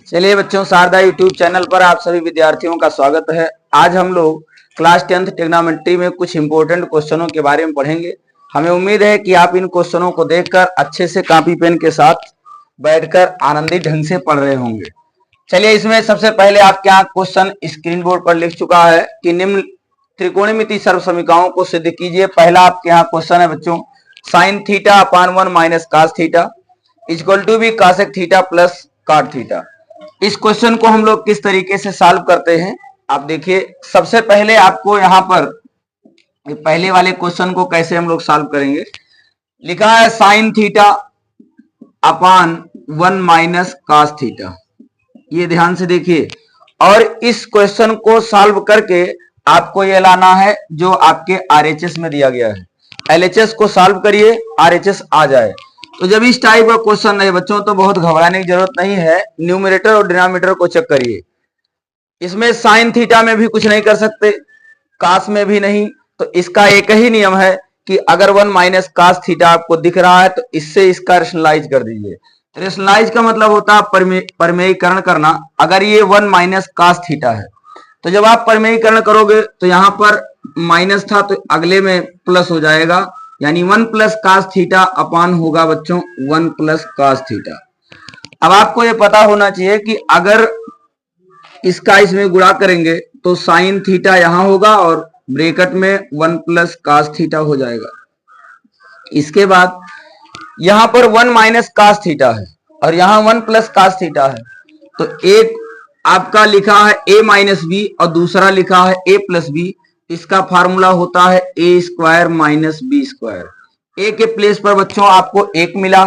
चलिए बच्चों, Sharda YouTube channel पर आप सभी विद्यार्थियों का स्वागत है। आज हम लोग क्लास 10th ट्रिग्नोमेट्री में कुछ इंपॉर्टेंट क्वेश्चनों के बारे में पढ़ेंगे। हमें उम्मीद है कि आप इन क्वेश्चनों को देखकर अच्छे से कॉपी पेन के साथ बैठकर आनंदित ढंग से पढ़ रहे होंगे। चलिए, इसमें सबसे पहले आपके यहाँ क्वेश्चन स्क्रीन बोर्ड पर लिख चुका है कि निम्न त्रिकोणमिति सर्वसमीकरणों को सिद्ध कीजिए। पहला आपके यहाँ क्वेश्चन है बच्चों, sine theta upon 1 minus cos theta equal to b cosec theta plus cot theta. इस क्वेश्चन को हम लोग किस तरीके से सॉल्व करते हैं, आप देखिए। सबसे पहले आपको यहाँ पर पहले वाले क्वेश्चन को कैसे हम लोग सॉल्व करेंगे। लिखा है sine theta upon 1 minus cos theta, ये ध्यान से देखिए। और इस क्वेश्चन को सॉल्व करके आपको ये लाना है जो आपके आरएचएस में दिया गया है। एलएचएस को सॉल्व करिए, आरएचएस आ जाए। तो जब इस टाइप का क्वेश्चन है बच्चों तो बहुत घबराने की जरूरत नहीं है। न्यूमरेटर और डिनोमिनेटर को चेक करिए। इसमें साइन थीटा में भी कुछ नहीं कर सकते, कास में भी नहीं। तो इसका एक ही नियम है कि अगर 1 माइनस कास थीटा आपको दिख रहा है तो इससे इसका रेशनलाइज कर दीजिए। रेशनलाइज का मतलब होता है परिमेयीकरण करना। अगर ये 1 माइनस कास थीटा है तो जब आप परिमेयीकरण करोगे तो यहां पर माइनस था तो अगले में प्लस हो जाएगा, यानी 1 प्लस कास थीटा अपान होगा बच्चों 1 प्लस कास थीटा। अब आपको ये पता होना चाहिए कि अगर इसका इसमें गुणा करेंगे तो साइन थीटा यहां होगा और ब्रैकेट में 1 प्लस कास थीटा हो जाएगा। इसके बाद यहां पर 1 माइनस कास थीटा है और यहां 1 प्लस कास थीटा है। तो एक आपका लिखा है a माइनस बी और दूसरा लिखा है a प्लस बी। इसका फार्मूला होता है ए स्क्वायर माइनस बी स्क्वायर। ए के प्लेस पर बच्चों आपको 1 मिला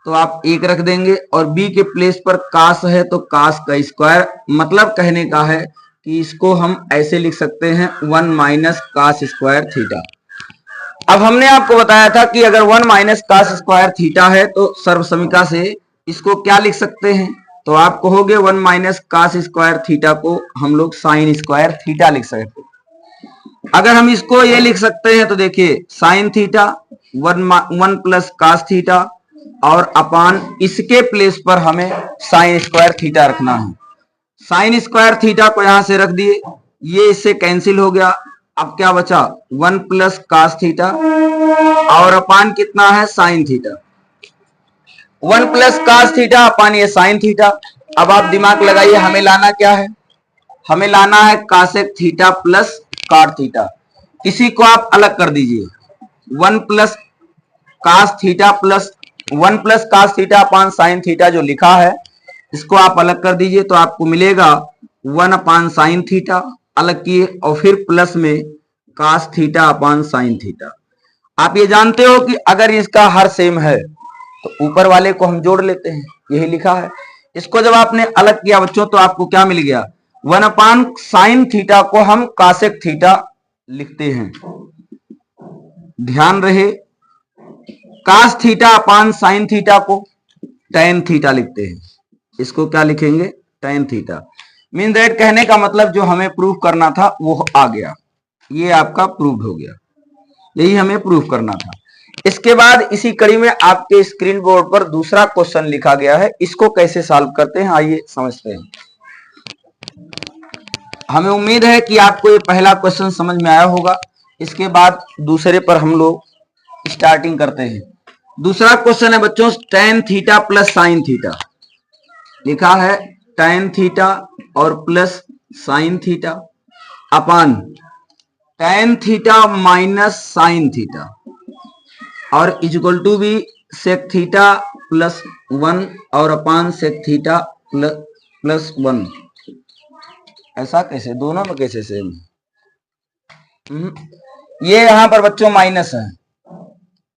तो आप 1 रख देंगे और बी के प्लेस पर कास है तो कास का स्क्वायर। मतलब कहने का है कि इसको हम ऐसे लिख सकते हैं 1 माइनस कास स्क्वायर थीटा। अब हमने आपको बताया था कि अगर 1 माइनस कास स्क्वायर थीटा है तो सर्वसमीका से इसको क्या लिख सकते हैं, तो आप कहोगे 1 माइनस कास स्क्वायर थीटा को हम लोग साइन स्क्वायर थीटा लिख सकते हैं। अगर हम इसको ये लिख सकते हैं तो देखिए sine theta 1 plus cos theta और अपान इसके प्लेस पर हमें साइन स्क्वायर थीटा रखना है। साइन स्क्वायर थीटा को यहां से रख दिए, ये इससे कैंसिल हो गया। अब क्या बचा 1 प्लस कास थीटा और अपान कितना है sine theta. 1 plus cos theta upon ये साइन थीटा। अब आप दिमाग लगाइए, हमें लाना क्या है, हमें लाना है cosec theta plus cot theta. इसी को आप अलग कर दीजिए। 1 plus cos theta plus 1 plus cos theta upon sine theta जो लिखा है इसको आप अलग कर दीजिए तो आपको मिलेगा 1 अपान साइन थीटा, अलग किए और फिर प्लस में cos theta upon sine theta. आप ये जानते हो कि अगर इसका हर सेम है तो ऊपर वाले को हम जोड़ लेते हैं, यही लिखा है। इसको जब आपने अलग किया बच्चों तो आपको क्या मिल गया, 1 अपान साइन थीटा को हम कासेक थीटा लिखते हैं। ध्यान रहे, cos theta upon sine theta को टैन थीटा लिखते हैं। इसको क्या लिखेंगे, टैन थीटा। मीन दैट कहने का मतलब जो हमें प्रूफ करना था वो आ गया, ये आपका प्रूफ हो गया, यही हमें प्रूफ करना था। इसके बाद इसी कड़ी में आपके स्क्रीन बोर्ड पर दूसरा क्वेश्चन लिखा गया है। इसको कैसे सॉल्व करते हैं आइए समझते हैं। हमें उम्मीद है कि आपको ये पहला क्वेश्चन समझ में आया होगा। इसके बाद दूसरे पर हम लोग स्टार्टिंग करते हैं। दूसरा क्वेश्चन है बच्चों tan theta plus sine theta. लिखा है टैन थीटा और प्लस साइन थीटा अपान tan theta minus sign theta और इक्वल टू भी सेक थीटा प्लस 1 और अपान सेक थीटा प्लस 1। ऐसा कैसे, दोनों में कैसे सेम? ये यहां पर बच्चों माइनस है,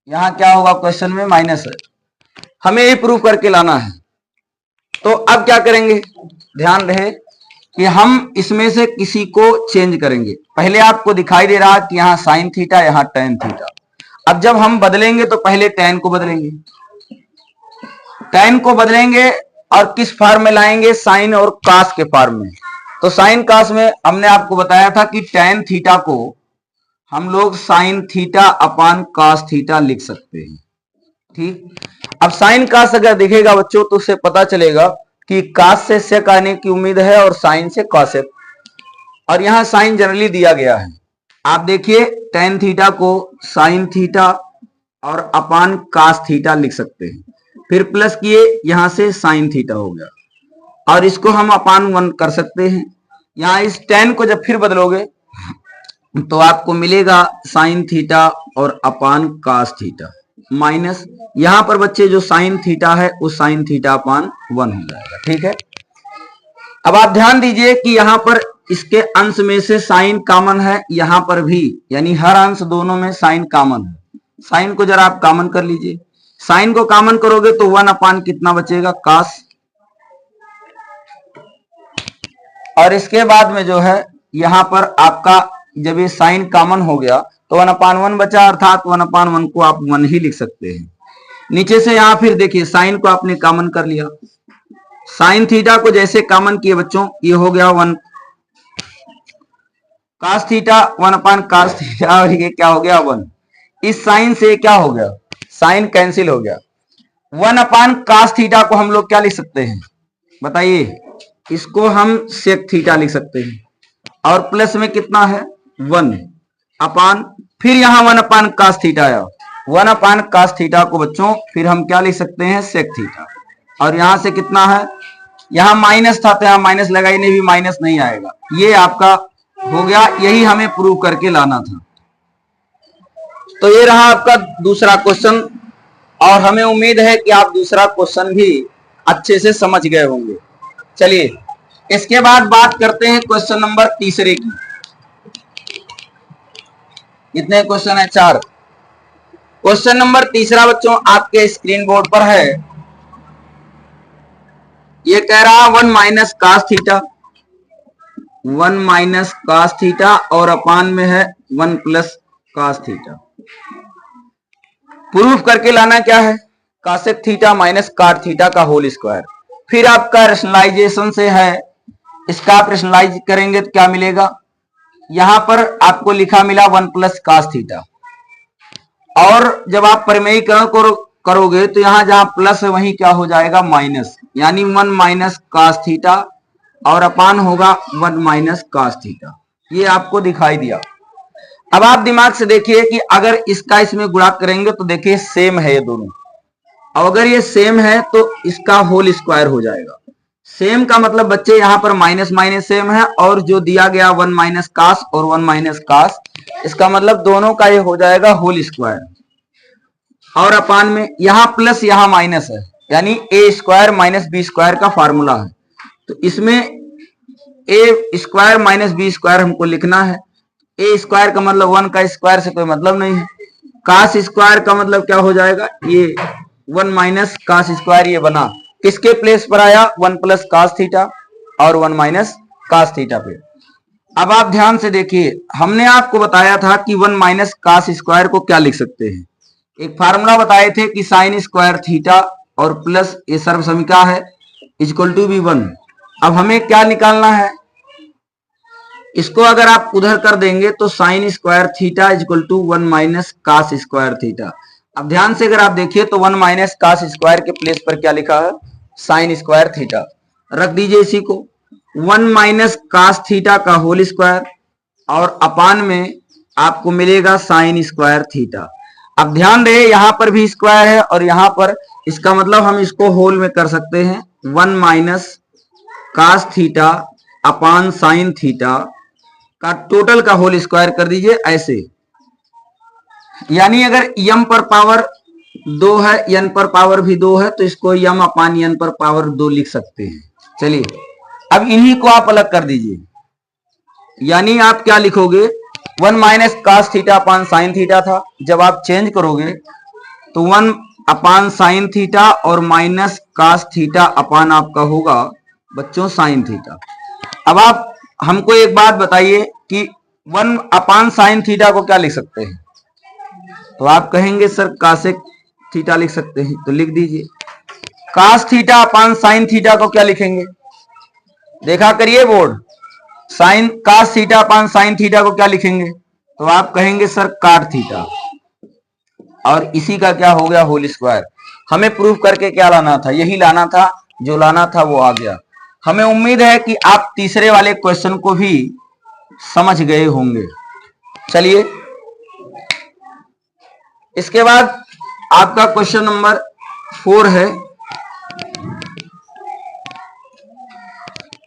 यहां क्या होगा क्वेश्चन में माइनस है, हमें ये प्रूव करके लाना है। तो अब क्या करेंगे, ध्यान रहे कि हम इसमें से किसी को चेंज करेंगे। पहले आपको दिखाई दे रहा कि यहाँ साइन थीटा यहाँ टैन थीटा। अब जब हम बदलेंगे तो पहले टैन को बदलेंगे, टैन को बदलेंगे और किस फॉर्म में लाएंगे, साइन और कास के फॉर्म में। तो साइन कास में हमने आपको बताया था कि टैन थीटा को हम लोग sine theta upon cos theta लिख सकते हैं। ठीक, अब साइन कास अगर दिखेगा बच्चों तो उससे पता चलेगा कि कास से सेक आने की उम्मीद है और साइन से कॉसेक, और यहां साइन जनरली दिया गया है। आप देखिए टेन थीटा को साइन थीटा और अपान कास थीटा लिख सकते हैं, फिर प्लस किए यहां से साइन थीटा हो गया, और इसको हम अपान 1 कर सकते हैं। यहां इस टेन को जब फिर बदलोगे तो आपको मिलेगा साइन थीटा और अपान कास थीटा, माइनस यहां पर बच्चे जो साइन थीटा है उस साइन थीटा अपान 1 हो जाएगा। ठीक है, अब आप ध्यान दीजिए कि यहां पर इसके अंश में से साइन कॉमन है, यहां पर भी, यानी हर अंश दोनों में साइन कॉमन है। साइन को जरा आप कॉमन कर लीजिए, साइन को कॉमन करोगे तो 1 अपान कितना बचेगा, कास, और इसके बाद में जो है यहां पर आपका जब ये साइन कॉमन हो गया तो 1/1 बचा, अर्थात 1/1 को आप 1 ही लिख सकते हैं। नीचे से यहां फिर देखिए साइन को आपने कॉमन कर लिया, साइन थीटा को जैसे कॉमन किए बच्चों, ये हो गया 1 कास थीटा, 1/कास थीटा, और ये क्या हो गया 1। इस साइन से क्या हो गया, साइन कैंसिल हो गया। 1/कास थीटा को हम लोग क्या लिख सकते हैं बताइए, इसको हम सेक थीटा लिख सकते हैं, और प्लस में कितना है 1 अपान, फिर यहां 1/कास थीटा आया, 1/कास थीटा को बच्चों फिर हम क्या लिख सकते हैं, सेक थीटा, और यहां से कितना है, यहां माइनस था तो यहां माइनस लगाई, नहीं भी माइनस नहीं आएगा, ये आपका हो गया। यही हमें प्रूव करके लाना था। तो ये रहा आपका दूसरा क्वेश्चन, और हमें उम्मीद है कि आप दूसरा क्वेश्चन भी अच्छे से समझ गए होंगे। चलिए इसके बाद बात करते हैं क्वेश्चन नंबर तीसरे की। कितने क्वेश्चन है, 4। क्वेश्चन नंबर तीसरा बच्चों आपके स्क्रीन बोर्ड पर है। ये कह रहा 1 minus cos theta, 1 minus cos theta, और अपान में है 1 प्लस कास थीटा। प्रूफ करके लाना क्या है, कासेक थीटा माइनस काट थीटा का होल स्क्वायर। फिर आपका रेशनलाइजेशन से है, इसका आप रेशनलाइज करेंगे तो क्या मिलेगा, यहां पर आपको लिखा मिला 1 प्लस कास थीटा, और जब आप परिमेयीकरण करोगे तो यहां जहां प्लस है वहीं क्या हो जाएगा, माइनस, यानी 1 माइनस कास थीटा, और अपान होगा 1 माइनस कास थीटा। ये आपको दिखाई दिया। अब आप दिमाग से देखिए कि अगर इसका इसमें गुणा करेंगे तो देखिए सेम है ये दोनों, और अगर ये सेम है तो इसका होल स्क्वायर हो जाएगा। सेम का मतलब बच्चे यहाँ पर माइनस माइनस सेम है, और जो दिया गया 1 माइनस कास और 1 माइनस कास, इसका मतलब दोनों का ये हो जाएगा होल स्क्वायर, और अपान में यहाँ प्लस यहाँ माइनस है, यानी ए स्क्वायर माइनस बी स्क्वायर का फार्मूला है। तो इसमें ए स्क्वायर माइनस बी स्क्वायर हमको लिखना है। ए स्क्वायर का मतलब 1 का स्क्वायर से कोई मतलब नहीं है, कास स्क्वायर का मतलब क्या हो जाएगा, ये 1 माइनस कास स्क्वायर ये बना, किसके प्लेस पर आया, 1 प्लस कास थीटा और 1 माइनस कास थीटा पे। अब आप ध्यान से देखिए, हमने आपको बताया था कि 1 माइनस कास स्क्वायर को क्या लिख सकते हैं, एक फार्मूला बताए थे कि साइन स्क्वायर थीटा और प्लस ये सर्वसमीका है इक्वल टू बी 1। अब हमें क्या निकालना है, इसको अगर आप उधर कर देंगे तो sine square theta equal to 1 minus cos square theta. अब ध्यान से अगर आप देखिए तो 1 माइनस कास स्क्वायर के प्लेस पर क्या लिखा है, साइन स्क्वायर थीटा, रख दीजिए इसी को, 1 माइनस कास थीटा का होल स्क्वायर, और अपान में आपको मिलेगा साइन स्क्वायर थीटा। अब ध्यान रहे यहां पर भी स्क्वायर है और यहां पर, इसका मतलब हम इसको होल में कर सकते हैं, 1 minus cos theta upon sine theta का टोटल का होल स्क्वायर कर दीजिए ऐसे। यानी अगर यम पर पावर 2 है, एन पर पावर भी 2 है, तो इसको यम अपान एन पर पावर 2 लिख सकते हैं। चलिए अब इन्हीं को आप अलग कर दीजिए, यानी आप क्या लिखोगे, 1 minus cos theta upon sine theta था, जब आप चेंज करोगे तो 1 अपान साइन थीटा और माइनस कास थीटा अपान आपका होगा बच्चों साइन थीटा। अब आप हमको एक बात बताइए कि 1 अपान साइन थीटा को क्या लिख सकते हैं, तो आप कहेंगे सर कासेक थीटा लिख सकते हैं, तो लिख दीजिए। Cos theta upon sine theta को क्या लिखेंगे, देखा करिए board, sine cos theta upon sine theta को क्या लिखेंगे, तो आप कहेंगे सर cot थीटा, और इसी का क्या हो गया होल स्क्वायर। हमें प्रूफ करके क्या लाना था, यही लाना था, जो लाना था वो आ गया। हमें उम्मीद है कि आप तीसरे वाले क्वेश्चन को भी समझ गए होंगे। चलिए इसके बाद आपका क्वेश्चन नंबर 4 है।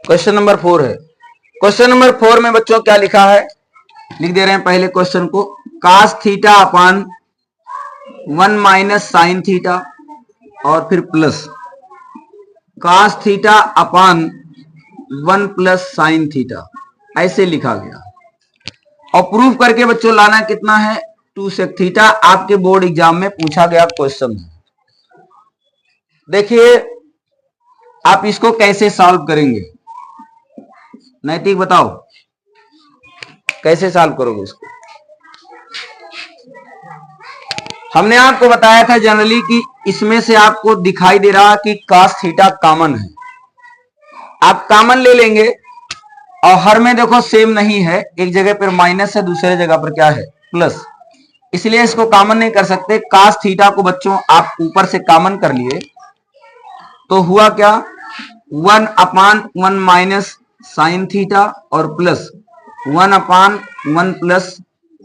क्वेश्चन नंबर 4 है। क्वेश्चन नंबर 4 में बच्चों क्या लिखा है, लिख दे रहे हैं पहले क्वेश्चन को। cos theta upon 1 minus sign theta, और फिर plus cos theta upon 1 plus sine theta, ऐसे लिखा गया। और प्रूफ करके बच्चों लाना कितना है, 2 sec थीटा। आपके बोर्ड एग्जाम में पूछा गया क्वेश्चन है। देखिए आप इसको कैसे सॉल्व करेंगे, नैतिक बताओ कैसे सॉल्व करोगे इसको। हमने आपको बताया था जनरली कि इसमें से आपको दिखाई दे रहा कि cos थीटा कॉमन है, आप कॉमन ले लेंगे, और हर में देखो सेम नहीं है, एक जगह पर माइनस है, दूसरे जगह पर क्या है प्लस, इसलिए इसको कॉमन नहीं कर सकते। cos थीटा को बच्चों आप ऊपर से कॉमन कर लिए तो हुआ क्या, 1 अपान 1 माइनस साइन थीटा, और प्लस 1 अपान 1 प्लस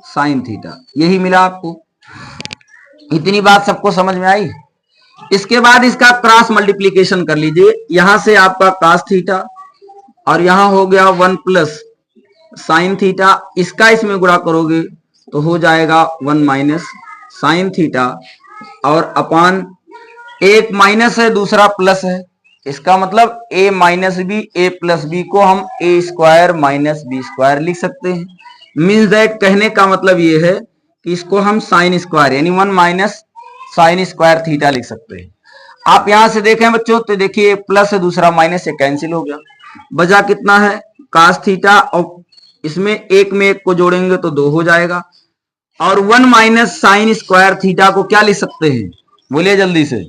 साइन थीटा, यही मिला आपको। इतनी बात सबको समझ में आई। इसके बाद इसका क्रॉस मल्टीप्लीकेशन कर लीजिए, यहां से आपका cos थीटा और यहां हो गया 1 प्लस साइन थीटा, इसका इसमें गुणा करोगे तो हो जाएगा 1 माइनस साइन थीटा, और अपान एक माइनस है दूसरा प्लस है, इसका मतलब a minus B, a plus B को हम a square minus B square लिख सकते हैं। मीन्स दैट कहने का मतलब ये है कि इसको हम साइन स्क्वायर यानी 1 माइनस साइन स्क्वायर थीटा लिख सकते हैं। आप यहां से देखें बच्चों तो देखिए प्लस है दूसरा माइनस से कैंसिल हो गया, बचा कितना है cos थीटा, और इसमें एक में एक को जोड़ेंगे तो 2 हो जाएगा, और 1 माइनस साइन स्क्वायर थीटा को क्या लिख सकते हैं, बोलिए जल्दी से।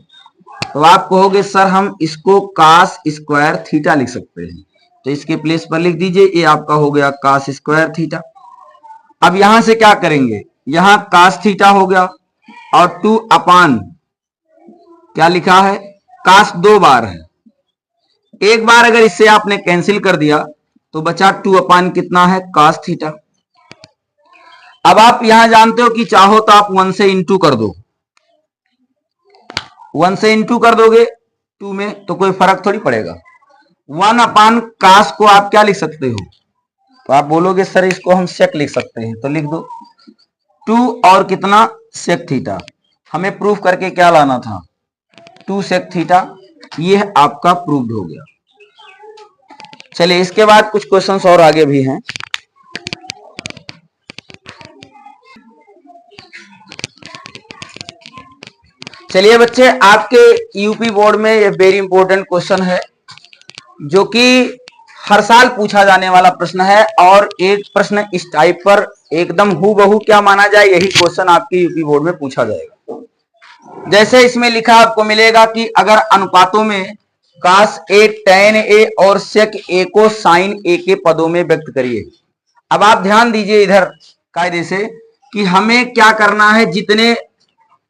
तो आप कहोगे सर हम इसको cos स्क्वायर थीटा लिख सकते हैं, तो इसके प्लेस पर लिख दीजिए, ये आपका हो गया cos स्क्वायर थीटा। अब यहां से क्या करेंगे, यहां cos थीटा हो गया, और 2 अपान क्या लिखा है, cos 2 बार है, एक बार अगर इससे आपने कैंसिल कर दिया तो बचा 2 अपान कितना है cos थीटा। अब आप यहां जानते हो कि चाहो तो आप 1 से इंटू कर दो, 1 से इंटू कर दोगे 2 में तो कोई फर्क थोड़ी पड़ेगा। 1 अपान cos को आप क्या लिख सकते हो, तो आप बोलोगे सर इसको हम sec लिख सकते हैं, तो लिख दो 2 और कितना sec थीटा। हमें प्रूफ करके क्या लाना था, 2 sec थीटा, ये आपका प्रूव्ड हो गया। चलिए इसके बाद कुछ क्वेश्चंस और आगे भी हैं। चलिए बच्चे आपके यूपी बोर्ड में ये वेरी इंपॉर्टेंट क्वेश्चन है, जो कि हर साल पूछा जाने वाला प्रश्न है, और एक प्रश्न इस टाइप पर एकदम हूबहू क्या माना जाए यही क्वेश्चन आपके यूपी बोर्ड में पूछा जाएगा। जैसे इसमें लिखा आपको मिलेगा कि अगर अनुपातों में cos a tan a और sec a को sin a के पदों में व्यक्त करिए। अब आप ध्यान दीजिए इधर कायदे से कि हमें क्या करना है, जितने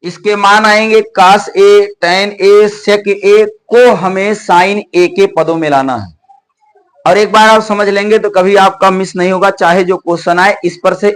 इसके मान आएंगे cos a tan a sec a को हमें sin a के पदों में लाना है, और एक बार आप समझ लेंगे तो कभी आपका मिस नहीं होगा, चाहे जो क्वेश्चन आए इस पर से